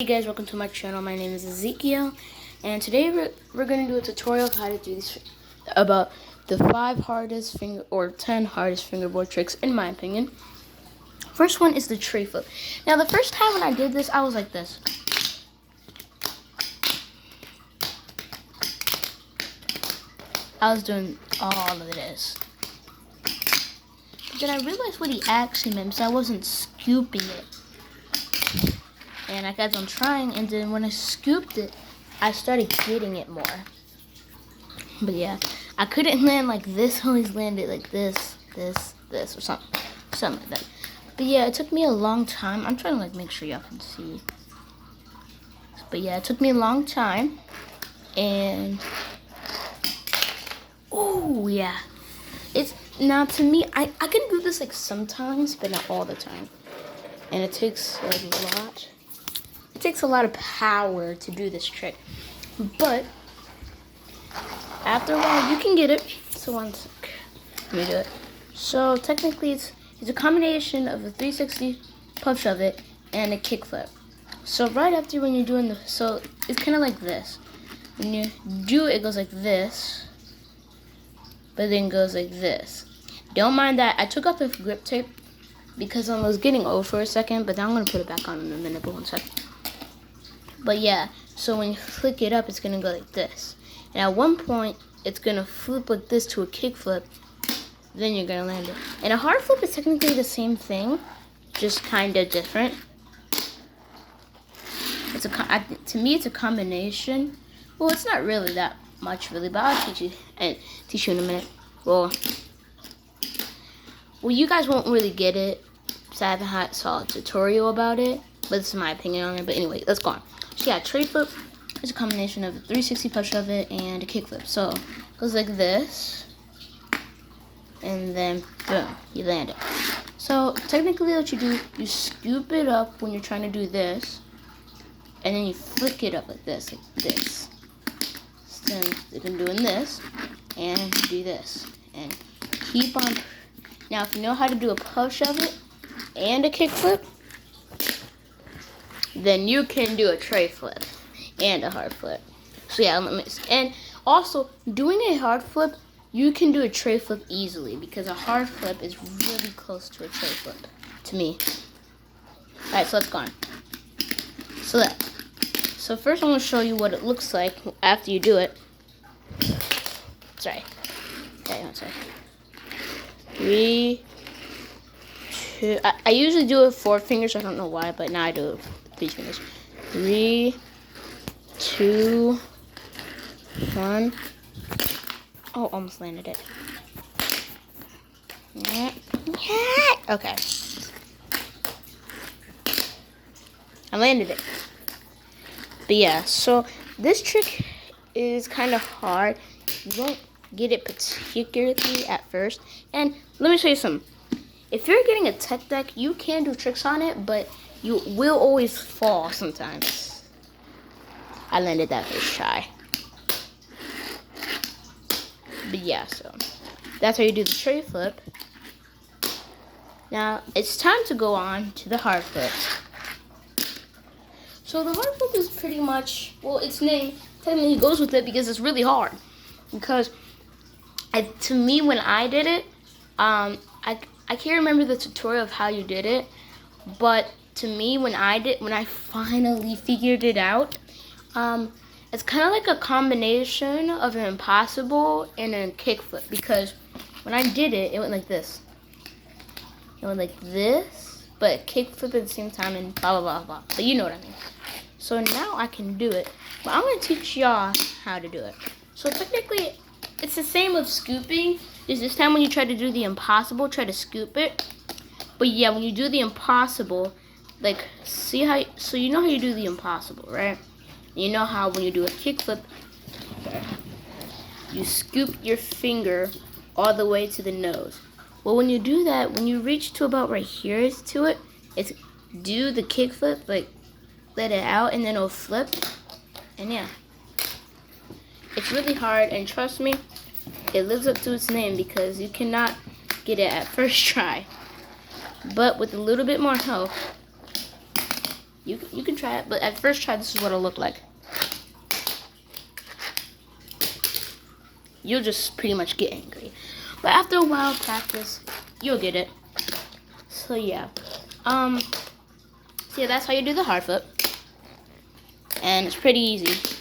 Hey guys, welcome to my channel. My name is Ezekiel, and today we're going to do a tutorial of how to do these, about the 5 hardest 10 hardest fingerboard tricks in my opinion. First one is the tray flip. Now the first time when I did this, I was like this. I was doing all of this. But then I realized what he actually meant, so I wasn't scooping it. And I kept on trying, and then when I scooped it, I started getting it more. But yeah, I couldn't land like this. I always landed like this, or something like that. But yeah, it took me a long time. I'm trying to like make sure y'all can see. But yeah, it took me a long time, and oh yeah, it's now to me. I can do this like sometimes, but not all the time, and it takes like a lot. It takes a lot of power to do this trick, but after a while you can get it. So one sec, let me do it. So technically it's a combination of a 360 push of it and a kickflip. So right after when you're doing so it's kind of like this. When you do it, it goes like this, but then goes like this. Don't mind that I took off the grip tape because I was getting old for a second, but now I'm gonna put it back on in a minute. But 1 second. But yeah, so when you flick it up, it's gonna go like this. And at one point, it's gonna flip like this to a kick flip. Then you're gonna land it. And a hard flip is technically the same thing, just kinda different. To me, it's a combination. Well, it's not really that much, really, but I'll teach you in a minute. Well, you guys won't really get it, because I haven't saw a tutorial about it. But this is my opinion on it. But anyway, let's go on. So yeah, tray flip is a combination of a 360 push of it and a kick flip. So it goes like this, and then boom, you land it. So technically what you do, you scoop it up when you're trying to do this, and then you flick it up like this, So then you can doing this, and do this, and keep on. Now if you know how to do a push of it and a kick flip, then you can do a tray flip and a hard flip. So yeah, and also doing a hard flip, you can do a tray flip easily because a hard flip is really close to a tray flip to me. Alright, so let's go on. So first I'm going to show you what it looks like after you do it. Sorry. Okay, 1 second. 3, 2. I usually do it with 4 fingers. I don't know why, but now I do it with 3 fingers. 3, 2, 1. Oh, almost landed it. Okay. I landed it. But yeah, so this trick is kind of hard. You won't get it particularly at first. And let me show you something. If you're getting a tech deck, you can do tricks on it, but you will always fall sometimes. I landed that first try. But yeah, so that's how you do the tray flip. Now it's time to go on to the hard flip. So the hard flip is pretty much, well, its name technically goes with it because it's really hard. Because to me, when I did it, I can't remember the tutorial of how you did it, but to me, when I finally figured it out, it's kind of like a combination of an impossible and a kickflip. Because when I did it, it went like this. It went like this, but kickflip at the same time and blah, blah, blah, blah. But you know what I mean. So now I can do it. But I'm going to teach y'all how to do it. So technically, it's the same with scooping. Is this time when you try to do the impossible, try to scoop it. But yeah, when you do the impossible, like, see how, so you know how you do the impossible, right? You know how when you do a kickflip, you scoop your finger all the way to the nose. Well, when you do that, when you reach to about right here to it, it's do the kickflip, like, let it out, and then it'll flip. And yeah, it's really hard, and trust me, it lives up to its name because you cannot get it at first try. But with a little bit more help, You can try it, but at first try, this is what it'll look like. You'll just pretty much get angry. But after a while of practice, you'll get it. So yeah. So yeah, that's how you do the hard flip. And it's pretty easy.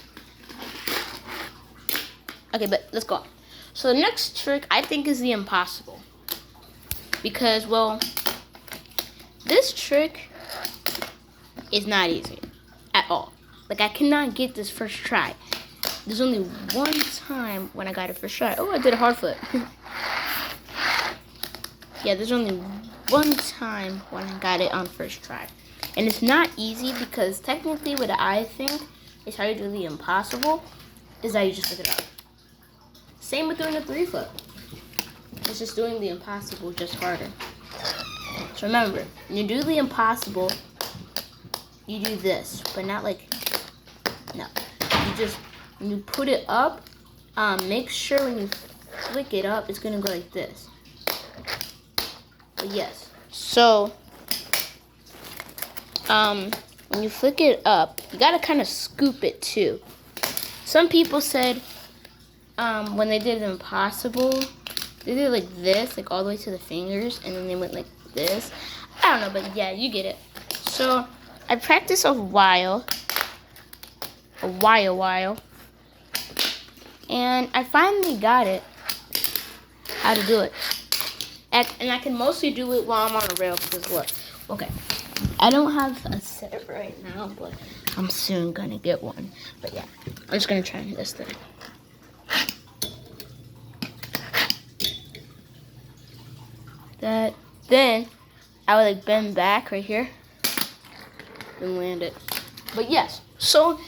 Okay, but let's go on. So the next trick I think is the impossible. Because, well, this trick is not easy at all. Like, I cannot get this first try. There's only one time when I got it first try. Oh, I did a hard flip. Yeah, there's only one time when I got it on first try. And it's not easy because technically what I think is how you do the impossible is how you just look it up. Same with doing a 3 flip. It's just doing the impossible just harder. So remember, when you do the impossible, you do this, but not like, no. You just, when you put it up, make sure when you flick it up, it's gonna go like this. But yes, so, when you flick it up, you gotta kind of scoop it too. Some people said, when they did the impossible, they did like this, like all the way to the fingers, and then they went like this. I don't know, but yeah, you get it. So I practiced a while, and I finally got it, how to do it. And I can mostly do it while I'm on a rail because look, okay, I don't have a set right now, but I'm soon gonna get one. But yeah, I'm just gonna try this thing. Then I would like bend back right here and land it. But yes, so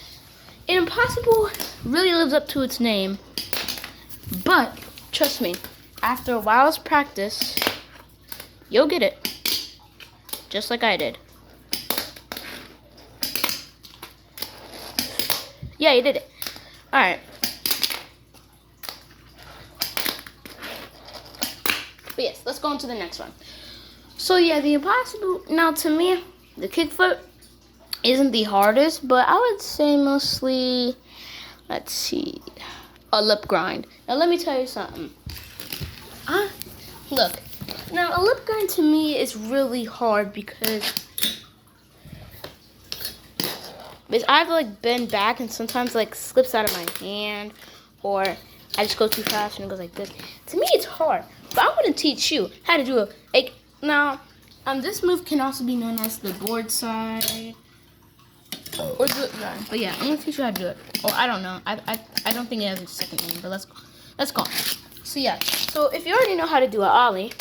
impossible really lives up to its name. But trust me, after a while's practice, you'll get it. Just like I did. Yeah, you did it. Alright. But yes, let's go on to the next one. So yeah, the impossible, now to me, the kickflip isn't the hardest, but I would say mostly, let's see, a lip grind. Now let me tell you something. Look, now a lip grind to me is really hard because I have to like bend back and sometimes like slips out of my hand, or I just go too fast and it goes like this. To me it's hard, but I'm gonna teach you how to do it. Like now, this move can also be known as the board side or do it grind. But yeah, I'm gonna teach you how to do it. Or I don't know. I don't think it has a second name, but let's go on. So yeah, so if you already know how to do an ollie,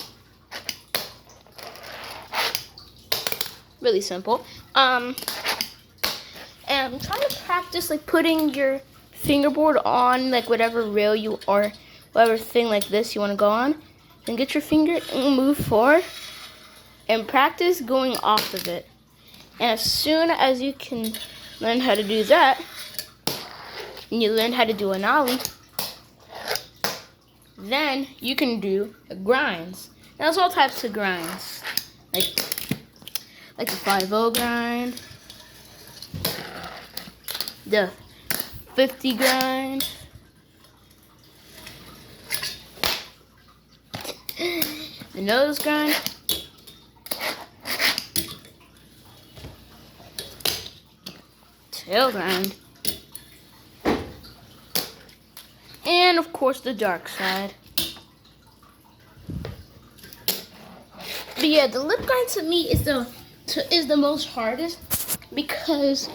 really simple. And I'm trying to practice like putting your fingerboard on like whatever rail you or whatever thing like this you want to go on. Then get your finger and move forward and practice going off of it. And as soon as you can learn how to do that, and you learn how to do an ollie, then you can do grinds. Now there's all types of grinds, like the 5-0 grind, the 50 grind, the nose grind, tail grind, and of course the dark side. But yeah, the lip grind to me is the most hardest because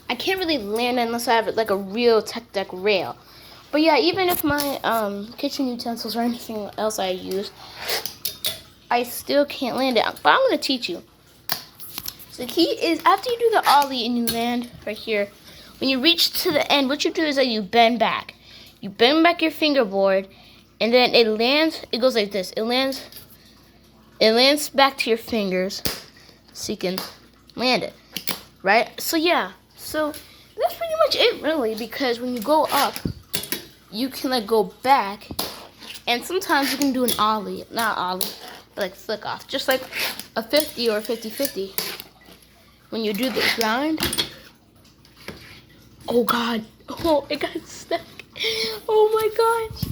I can't really land unless I have like a real tech deck rail. But yeah, even if my kitchen utensils or anything else I use, I still can't land it. But I'm gonna teach you. So the key is after you do the ollie and you land right here, when you reach to the end, what you do is that you bend back. You bend back your fingerboard, and then it lands. It goes like this. It lands back to your fingers, so you can land it, right? So yeah, so that's pretty much it, really. Because when you go up, you can like go back, and sometimes you can do an ollie, not ollie, but like flick off, just like a 50 or a 50-50. when you do the grind. Oh God! Oh, it got stuck. Oh my gosh!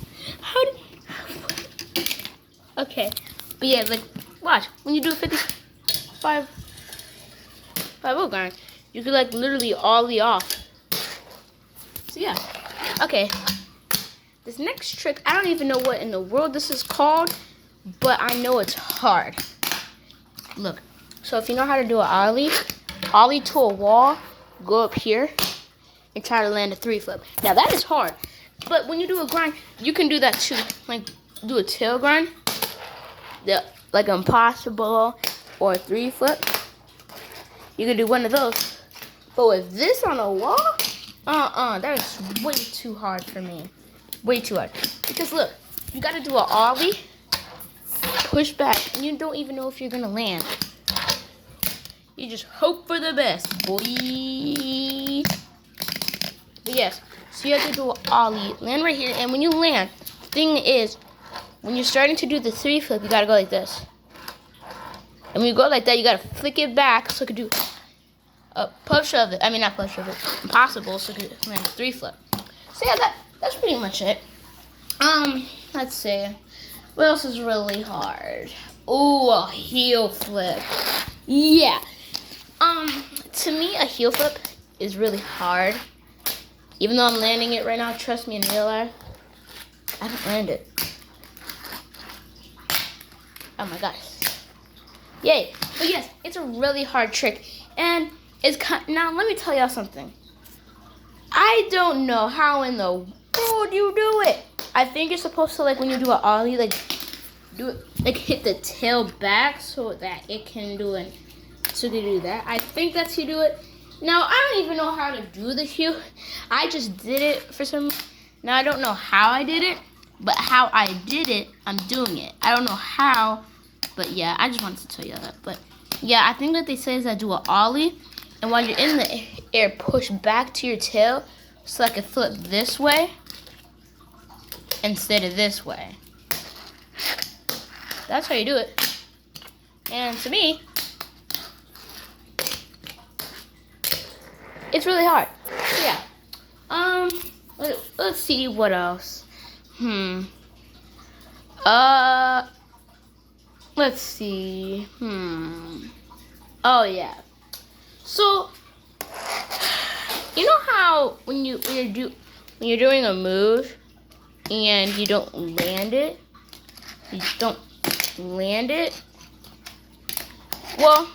How did? Okay, but yeah, like watch when you do a 55 grind, you could like literally ollie off. So yeah, okay. This next trick, I don't even know what in the world this is called, but I know it's hard. Look, so if you know how to do an ollie to a wall, go up here and try to land a 3 flip. Now that is hard, but when you do a grind, you can do that too. Like do a tail grind, like impossible or a 3 flip. You can do one of those. But with this on a wall, that is way too hard for me. Way too hard. Because look, you gotta do an ollie, push back, and you don't even know if you're gonna land. You just hope for the best, boy. But yes, so you have to do an ollie, land right here, and when you land, the thing is, when you're starting to do the 3 flip, you gotta go like this. And when you go like that, you gotta flick it back so you can do a push shove it. I mean, not push shove it, impossible, so you can land a 3 flip. So yeah, that's pretty much it. Let's see. What else is really hard? Oh, a heel flip. Yeah. To me, a heel flip is really hard. Even though I'm landing it right now, trust me in real life, I don't land it. Oh my gosh. Yay. But yes, it's a really hard trick. And it's now let me tell y'all something. I don't know how in the world you do it. I think you're supposed to, like, when you do an ollie, like, do it, like, hit the tail back so that it can do it. So to do that, I think that's how you do it. Now, I don't even know how to do the heel. I just did it for some. Now, I don't know how I did it, but how I did it, I'm doing it. I don't know how, but yeah, I just wanted to tell you that. But yeah, I think what they say is that do an ollie, and while you're in the air, push back to your tail so I can flip this way instead of this way. That's how you do it. And to me, it's really hard. So yeah. Let's see what else. Let's see. Oh yeah. So you know how when you're doing a move and you don't land it, well,